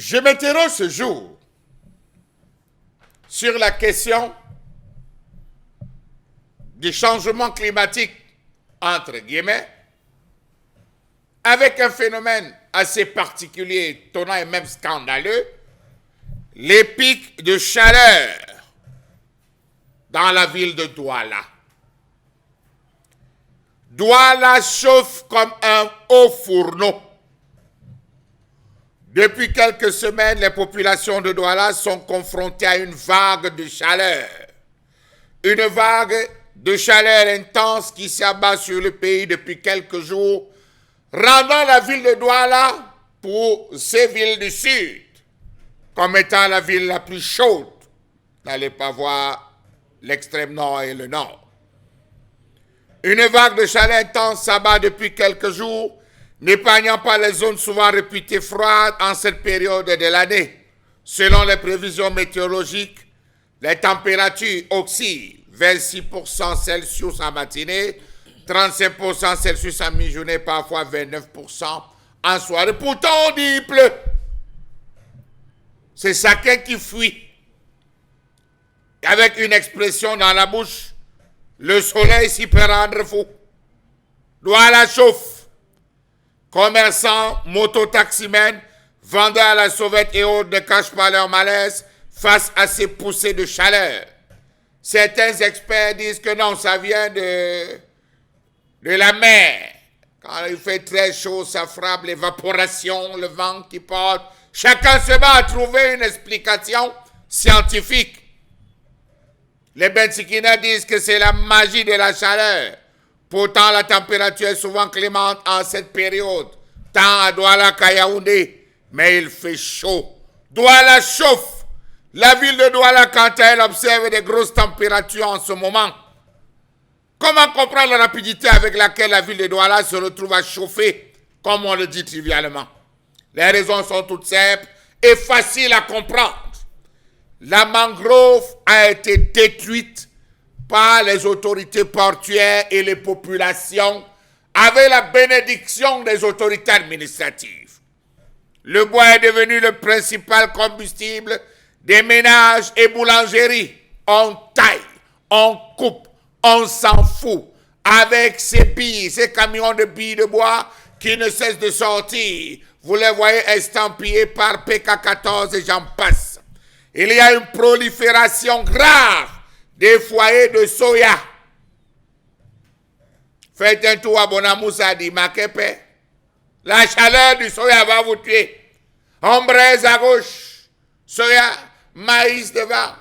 Je m'interroge ce jour sur la question du changement climatique, entre guillemets, avec un phénomène assez particulier, étonnant et même scandaleux, les pics de chaleur dans la ville de Douala. Douala chauffe comme un haut fourneau. Depuis quelques semaines, les populations de Douala sont confrontées à une vague de chaleur. Une vague de chaleur intense qui s'abat sur le pays depuis quelques jours, rendant la ville de Douala, pour ces villes du sud, comme étant la ville la plus chaude. N'allez pas voir l'extrême nord et le nord. Une vague de chaleur intense s'abat depuis quelques jours, n'épargnant pas les zones souvent réputées froides en cette période de l'année. Selon les prévisions météorologiques, les températures oscillent 26% Celsius en matinée, 35% Celsius en mi-journée, parfois 29% en soirée. Pourtant, on dit il pleut. C'est chacun qui fuit. Avec une expression dans la bouche, le soleil s'y peut rendre fou. Douala chauffe. Commerçants, mototaximens, vendeurs à la sauvette et autres ne cachent pas leur malaise face à ces poussées de chaleur. Certains experts disent que non, ça vient de la mer. Quand il fait très chaud, ça frappe l'évaporation, le vent qui porte. Chacun se bat à trouver une explication scientifique. Les Bentikina disent que c'est la magie de la chaleur. Pourtant, la température est souvent clémente en cette période, tant à Douala qu'à Yaoundé. Mais il fait chaud. Douala chauffe. La ville de Douala, quant à elle, observe des grosses températures en ce moment. Comment comprendre la rapidité avec laquelle la ville de Douala se retrouve à chauffer, comme on le dit trivialement? Les raisons sont toutes simples et faciles à comprendre. La mangrove a été détruite par les autorités portuaires et les populations avec la bénédiction des autorités administratives. Le bois est devenu le principal combustible des ménages et boulangeries. On taille, on coupe, on s'en fout avec ces billes, ces camions de billes de bois qui ne cessent de sortir. Vous les voyez estampillés par PK14 et j'en passe. Il y a une prolifération grave des foyers de soya. Faites un tour à Bonamoussa, dit Makepe. La chaleur du soya va vous tuer. Ombraise à gauche, soya, maïs devant,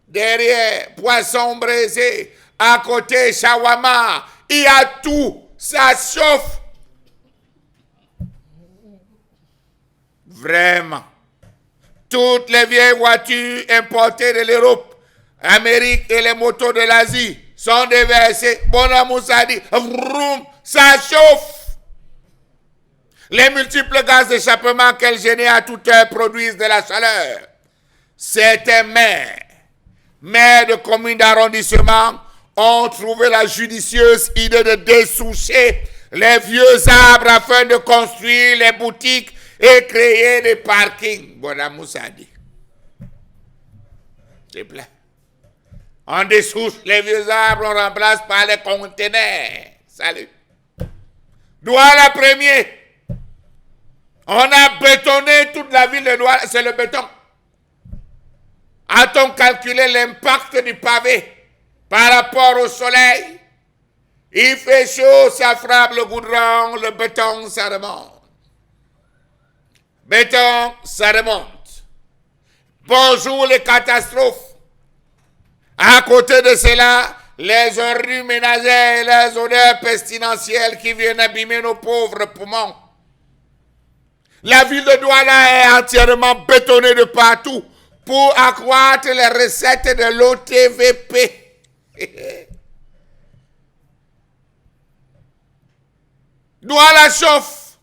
derrière, poisson braisé, à côté, shawarma. Il y a tout, ça chauffe. Vraiment. Toutes les vieilles voitures importées de l'Europe, Amérique et les motos de l'Asie sont déversées. Bonamoussa dit, vroom, ça chauffe. Les multiples gaz d'échappement qu'elles génèrent à toute heure produisent de la chaleur. Certains maires de communes d'arrondissement ont trouvé la judicieuse idée de dessoucher les vieux arbres afin de construire les boutiques et créer des parkings. Bonamoussa dit. C'est plein. On dessouche les vieux arbres, on remplace par les conteneurs. Salut. Douala premier. On a bétonné toute la ville de Douala, c'est le béton. A-t-on calculé l'impact du pavé par rapport au soleil? Il fait chaud, ça frappe le goudron, le béton, ça remonte. Béton, ça remonte. Bonjour les catastrophes. À côté de cela, les ordures ménagères et les odeurs pestilentielles qui viennent abîmer nos pauvres poumons. La ville de Douala est entièrement bétonnée de partout pour accroître les recettes de l'OTVP. Douala chauffe.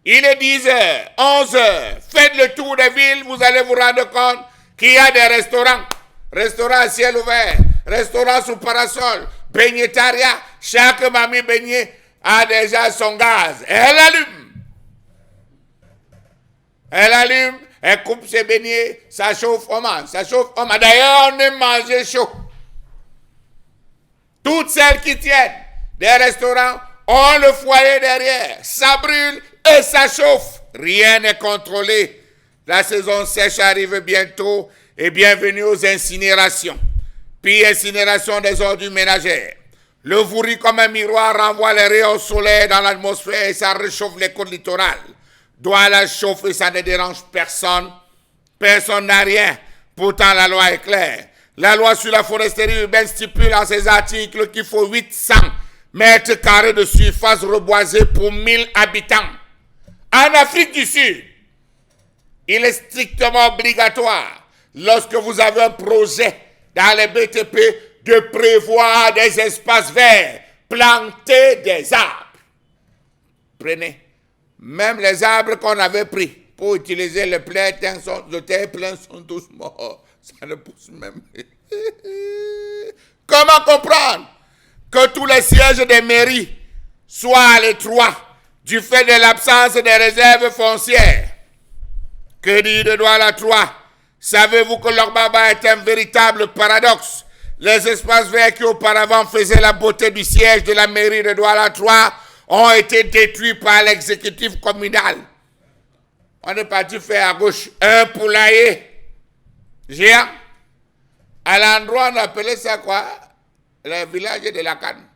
Il est 10h, 11h. Faites le tour des villes, vous allez vous rendre compte qu'il y a des restaurants. Restaurants à ciel ouvert, restaurants sous parasol, beignétaria. Chaque mamie beignet a déjà son gaz. Elle allume. Elle allume, elle coupe ses beignets, ça chauffe, on mange, ça chauffe, on mange. D'ailleurs, on aime manger chaud. Toutes celles qui tiennent des restaurants ont le foyer derrière. Ça brûle et ça chauffe. Rien n'est contrôlé. La saison sèche arrive bientôt et bienvenue aux incinérations. Puis incinération des ordures ménagères. Le vouri comme un miroir renvoie les rayons solaires dans l'atmosphère et ça réchauffe les côtes littorales. Doit la chauffer, ça ne dérange personne. Personne n'a rien. Pourtant, la loi est claire. La loi sur la foresterie urbaine stipule en ses articles qu'il faut 800 mètres carrés de surface reboisée pour 1000 habitants. En Afrique du Sud, il est strictement obligatoire, lorsque vous avez un projet dans les BTP, de prévoir des espaces verts, planter des arbres. Prenez. Même les arbres qu'on avait pris pour utiliser le terre plein sont tous morts. Ça ne pousse même. Comment comprendre que tous les sièges des mairies soient à l'étroit du fait de l'absence des réserves foncières? Que dit de Douala-III? Savez-vous que l'Orbaba est un véritable paradoxe? Les espaces verts qui auparavant faisaient la beauté du siège de la mairie de Douala-III ont été détruits par l'exécutif communal. On est parti faire à gauche un poulailler géant. À l'endroit, on appelait ça quoi? Le village de la Canne.